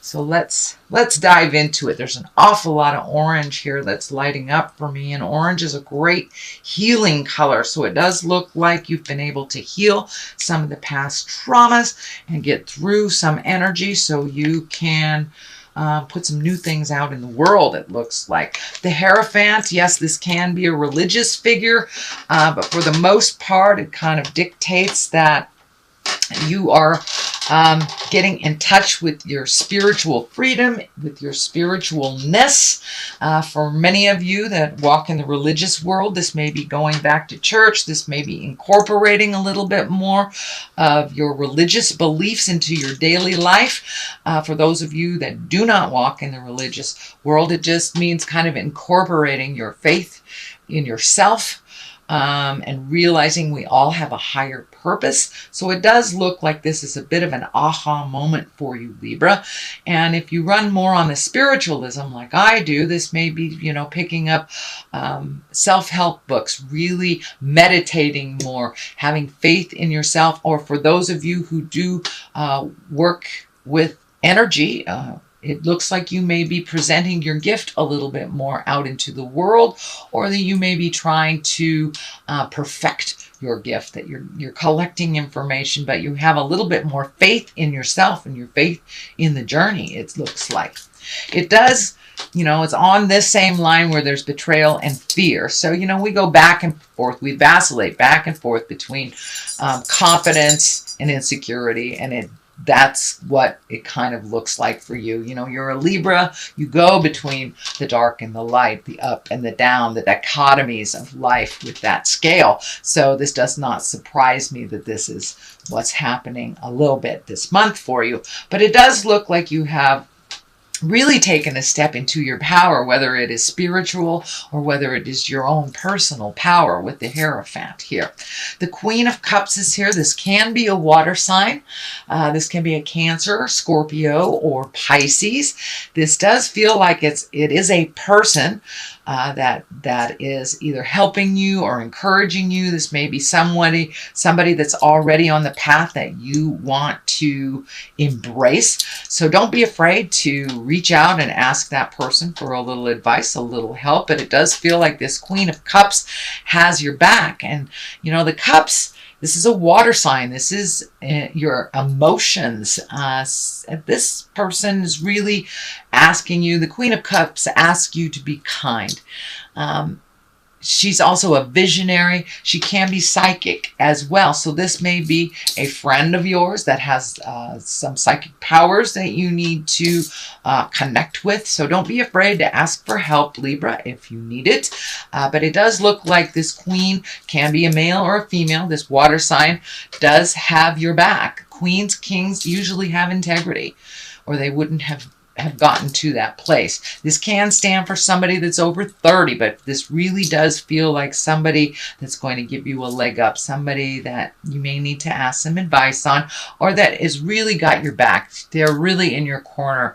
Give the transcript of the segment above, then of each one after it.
So let's dive into it. There's an awful lot of orange here that's lighting up for me, and orange is a great healing color. So it does look like you've been able to heal some of the past traumas and get through some energy so you can put some new things out in the world, it looks like. The Hierophant, yes, this can be a religious figure, but for the most part, it kind of dictates that you are getting in touch with your spiritual freedom, with your spiritualness. For many of you that walk in the religious world, this may be going back to church. This may be incorporating a little bit more of your religious beliefs into your daily life. For those of you that do not walk in the religious world, it just means kind of incorporating your faith in yourself. And realizing we all have a higher purpose. So it does look like this is a bit of an aha moment for you, Libra. And if you run more on the spiritualism like I do, this may be, picking up self-help books, really meditating more, having faith in yourself. Or for those of you who do work with energy, it looks like you may be presenting your gift a little bit more out into the world, or that you may be trying to perfect your gift, that you're collecting information, but you have a little bit more faith in yourself and your faith in the journey, it looks like. It does, it's on this same line where there's betrayal and fear. So, we go back and forth. We vacillate back and forth between confidence and insecurity, and that's what it kind of looks like for you. You're a Libra. You go between the dark and the light, the up and the down, the dichotomies of life with that scale. So this does not surprise me that this is what's happening a little bit this month for you. But it does look like you have really taken a step into your power, whether it is spiritual or whether it is your own personal power with the Hierophant here. The Queen of Cups is here. This can be a water sign. This can be a Cancer, Scorpio, or Pisces. This does feel like it is a person that is either helping you or encouraging you. This may be somebody that's already on the path that you want to embrace. So don't be afraid to reach out and ask that person for a little advice, a little help. But it does feel like this Queen of Cups has your back. And, the cups, this is a water sign. This is your emotions. This person is really asking you, the Queen of Cups asks you to be kind. She's also a visionary. She can be psychic as well. So this may be a friend of yours that has some psychic powers that you need to connect with. So don't be afraid to ask for help, Libra, if you need it. But it does look like this queen can be a male or a female. This water sign does have your back. Queens, kings usually have integrity, or they wouldn't have gotten to that place. This can stand for somebody that's over 30, but this really does feel like somebody that's going to give you a leg up, somebody that you may need to ask some advice on, or that has really got your back. They're really in your corner,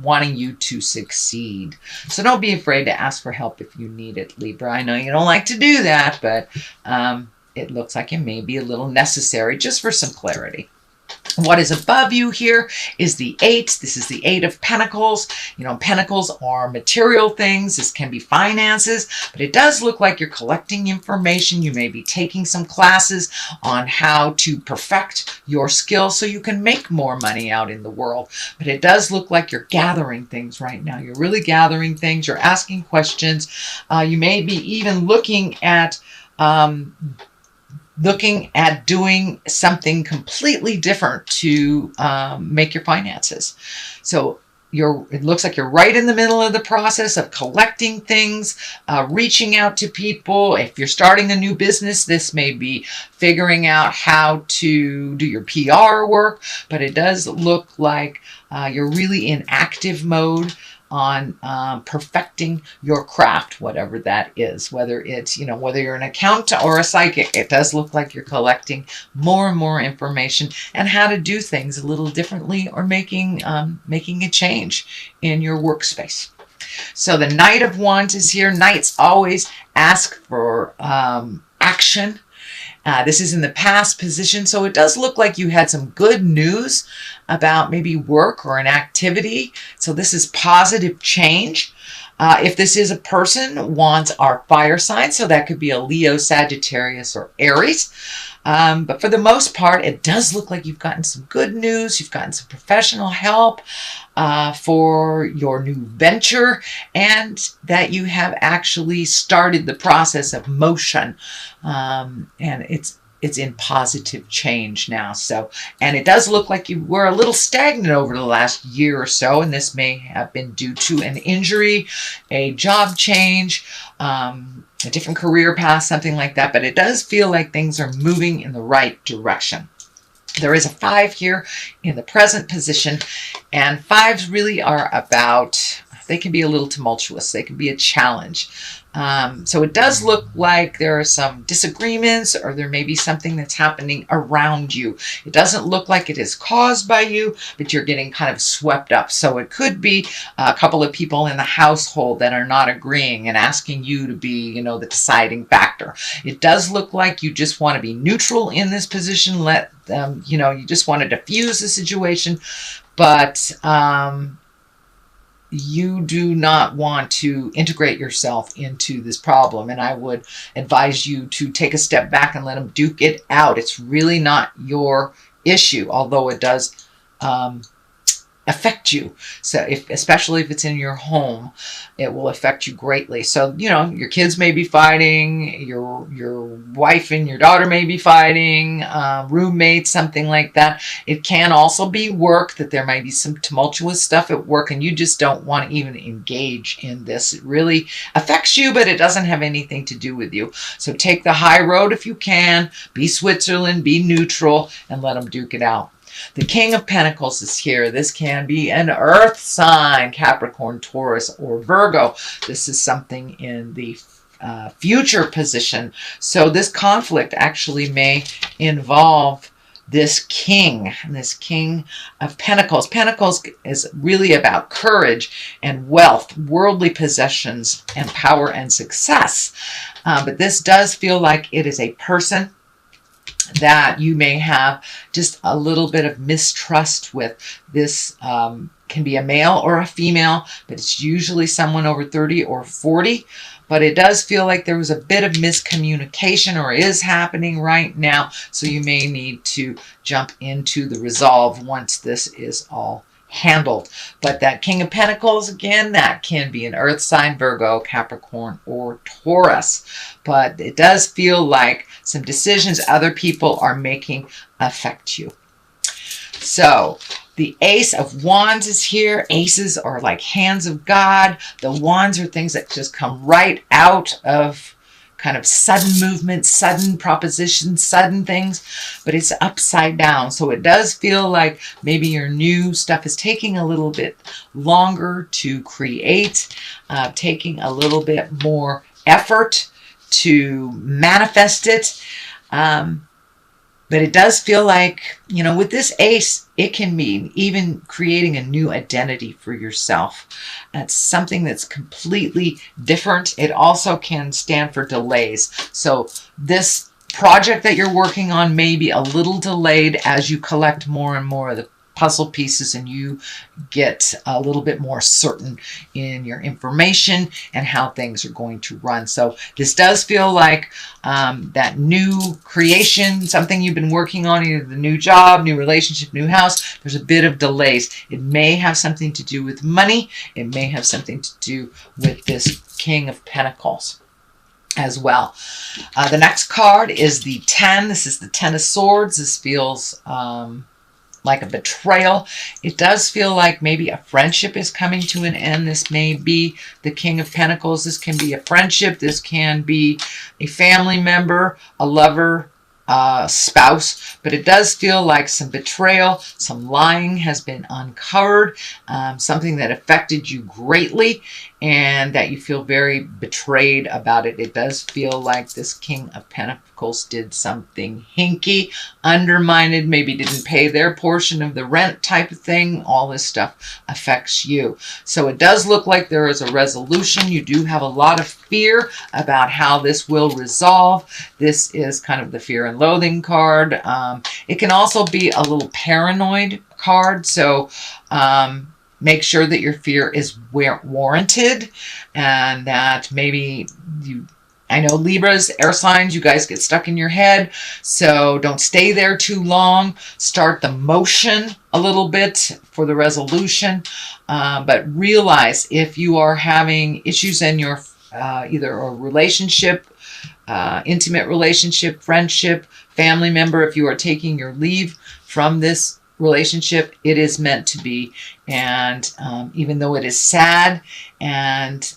wanting you to succeed. So don't be afraid to ask for help if you need it, Libra. I know you don't like to do that, but it looks like it may be a little necessary just for some clarity. What is above you here is the 8. This is the 8 of Pentacles. Pentacles are material things. This can be finances, but it does look like you're collecting information. You may be taking some classes on how to perfect your skills so you can make more money out in the world. But it does look like you're gathering things right now. You're really gathering things. You're asking questions. You may be even looking at doing something completely different to make your finances. So it looks like you're right in the middle of the process of collecting things, reaching out to people. If you're starting a new business, this may be figuring out how to do your PR work, but it does look like you're really in active mode on perfecting your craft, whatever that is, whether it's, whether you're an accountant or a psychic. It does look like you're collecting more and more information and how to do things a little differently, or making a change in your workspace. So the Knight of Wands is here. Knights always ask for action. This is in the past position, so it does look like you had some good news about maybe work or an activity. So this is positive change. If this is a person, wands are fire signs, so that could be a Leo, Sagittarius, or Aries. But for the most part, it does look like you've gotten some good news. You've gotten some professional help for your new venture, and that you have actually started the process of motion. And it's in positive change now. So, and it does look like you were a little stagnant over the last year or so, and this may have been due to an injury, a job change, a different career path, something like that. But it does feel like things are moving in the right direction. There is a 5 here in the present position, and 5s really are about, they can be a little tumultuous. They can be a challenge. So it does look like there are some disagreements, or there may be something that's happening around you. It doesn't look like it is caused by you, but you're getting kind of swept up. So it could be a couple of people in the household that are not agreeing and asking you to be, you know, the deciding factor. It does look like you just want to be neutral in this position. Let them, you know, you just want to diffuse the situation, but you do not want to integrate yourself into this problem. And I would advise you to take a step back and let them duke it out. It's really not your issue, although it does affect you. So especially if it's in your home, it will affect you greatly. So, you know, your kids may be fighting, your wife and your daughter may be fighting, roommates, something like that. It can also be work, that there might be some tumultuous stuff at work, and you just don't want to even engage in this. It really affects you, but it doesn't have anything to do with you. So take the high road if you can. Be Switzerland, be neutral, and let them duke it out. The King of Pentacles is here. This can be an earth sign, Capricorn, Taurus, or Virgo. This is something in the future position. So this conflict actually may involve this king of Pentacles. Pentacles is really about courage and wealth, worldly possessions, and power and success. But this does feel like it is a person that you may have just a little bit of mistrust with. This can be a male or a female, but it's usually someone over 30 or 40. But it does feel like there was a bit of miscommunication, or is happening right now. So you may need to jump into the resolve once this is all handled. But that King of Pentacles, again, that can be an earth sign, Virgo, Capricorn, or Taurus. But it does feel like some decisions other people are making affect you. So the Ace of Wands is here. Aces are like hands of God. The wands are things that just come right out of kind of sudden movement, sudden propositions, sudden things, but it's upside down. So it does feel like maybe your new stuff is taking a little bit longer to create, taking a little bit more effort to manifest it. But it does feel like, you know, with this ace, it can mean even creating a new identity for yourself. That's something that's completely different. It also can stand for delays. So this project that you're working on may be a little delayed as you collect more and more of the puzzle pieces, and you get a little bit more certain in your information and how things are going to run. So this does feel like that new creation, something you've been working on, either the new job, new relationship, new house. There's a bit of delays. It may have something to do with money. It may have something to do with this King of Pentacles as well. The next card is the 10. This is the 10 of Swords. This feels like a betrayal. It does feel like maybe a friendship is coming to an end. This may be the King of Pentacles. This can be a friendship. This can be a family member, a lover, spouse, but it does feel like some betrayal, some lying has been uncovered, something that affected you greatly and that you feel very betrayed about it. It does feel like this King of Pentacles did something hinky, undermined, maybe didn't pay their portion of the rent type of thing. All this stuff affects you. So it does look like there is a resolution. You do have a lot of fear about how this will resolve. This is kind of the fear and loathing card. It can also be a little paranoid card. So make sure that your fear is warranted and that maybe you, I know Libras, air signs, you guys get stuck in your head. So don't stay there too long. Start the motion a little bit for the resolution. But realize if you are having issues in your either a relationship, intimate relationship, friendship, family member, if you are taking your leave from this relationship, it is meant to be. And even though it is sad and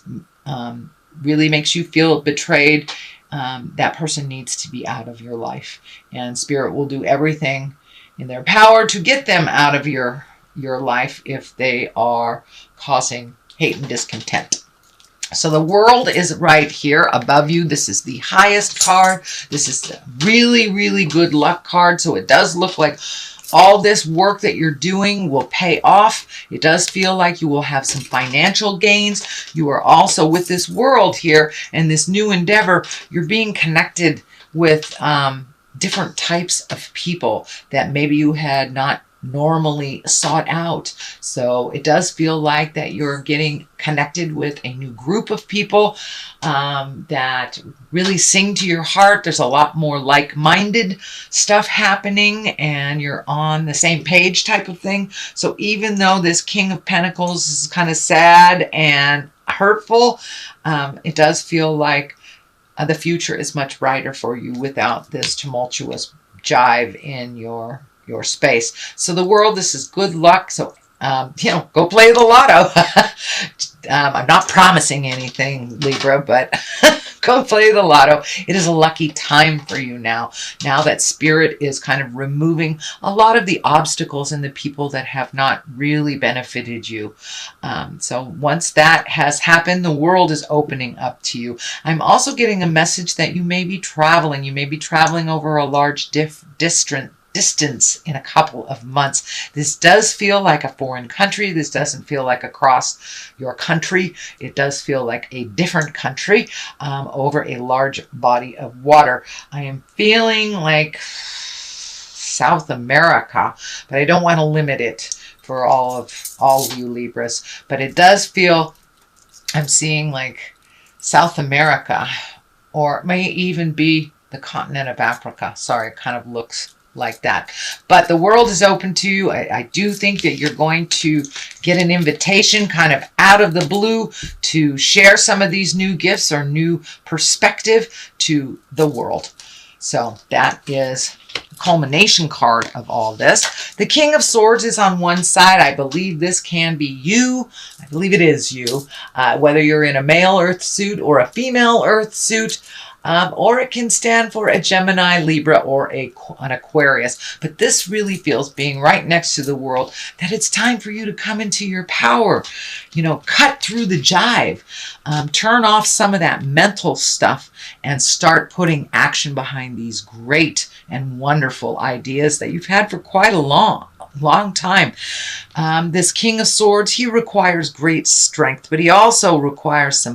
really makes you feel betrayed, that person needs to be out of your life. And Spirit will do everything in their power to get them out of your life if they are causing hate and discontent. So the World is right here above you. This is the highest card. This is a really, really good luck card. So it does look like all this work that you're doing will pay off. It does feel like you will have some financial gains. You are also with this World here and this new endeavor, you're being connected with different types of people that maybe you had not normally sought out. So it does feel like that you're getting connected with a new group of people that really sing to your heart. There's a lot more like-minded stuff happening and you're on the same page type of thing. So even though this King of Pentacles is kind of sad and hurtful, it does feel like the future is much brighter for you without this tumultuous jive in your space. So the World, this is good luck. So, go play the lotto. I'm not promising anything, Libra, but go play the lotto. It is a lucky time for you now. Now that Spirit is kind of removing a lot of the obstacles and the people that have not really benefited you. So once that has happened, the World is opening up to you. I'm also getting a message that you may be traveling. You may be traveling over a large distance in a couple of months. This does feel like a foreign country. This doesn't feel like across your country. It does feel like a different country over a large body of water. I am feeling like South America, but I don't want to limit it for all of you Libras. But it does feel, I'm seeing like South America, or it may even be the continent of Africa. Sorry, it kind of looks like that. But the World is open to you. I do think that you're going to get an invitation kind of out of the blue to share some of these new gifts or new perspective to the world. So that is the culmination card of all this. The King of Swords is on one side. I believe this can be you. I believe it is you. Whether you're in a male earth suit or a female earth suit, or it can stand for a Gemini, Libra, or an Aquarius. But this really feels, being right next to the World, that it's time for you to come into your power. Cut through the jive. Turn off some of that mental stuff and start putting action behind these great and wonderful ideas that you've had for quite a long time. This King of Swords, he requires great strength, but he also requires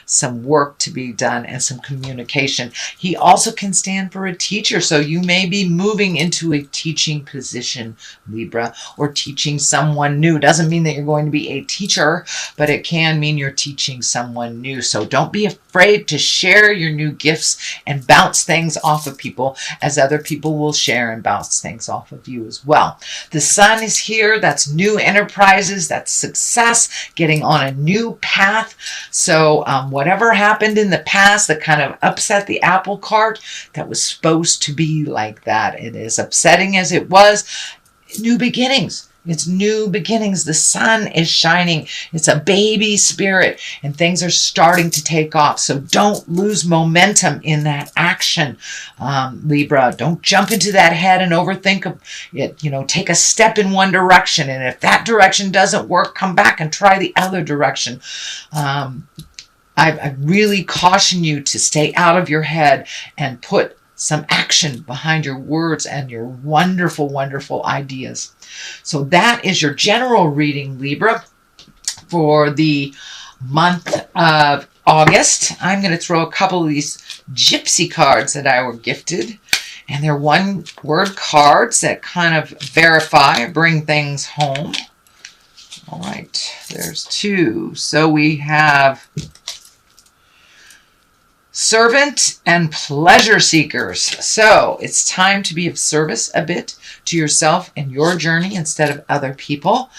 some work to be done and some communication. He also can stand for a teacher, so you may be moving into a teaching position, Libra, or teaching someone new. Doesn't mean that you're going to be a teacher, but it can mean you're teaching someone new. So don't be afraid to share your new gifts and bounce things off of people, as other people will share and bounce things off of you as well. The Sun is here. That's new enterprises. That's success, getting on a new path. So whatever happened in the past that kind of upset the apple cart, that was supposed to be like that. It is upsetting as it was. New beginnings. It's new beginnings. The sun is shining. It's a baby spirit, and things are starting to take off. So don't lose momentum in that action, Libra. Don't jump into that head and overthink it. You know, take a step in one direction, and if that direction doesn't work, come back and try the other direction. I really caution you to stay out of your head and put some action behind your words and your wonderful, wonderful ideas. So that is your general reading, Libra, for the month of August. I'm going to throw a couple of these gypsy cards that I were gifted. And they're one-word cards that kind of verify, bring things home. All right, there's two. So we have servant and pleasure seekers. So it's time to be of service a bit to yourself and your journey instead of other people.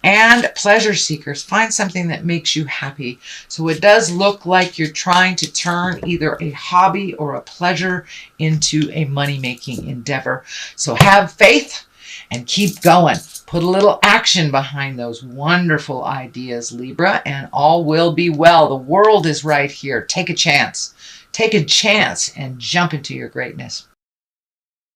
And pleasure seekers, find something that makes you happy. So it does look like you're trying to turn either a hobby or a pleasure into a money-making endeavor. So have faith and keep going. Put a little action behind those wonderful ideas, Libra, and all will be well. The world is right here. Take a chance. Take a chance and jump into your greatness.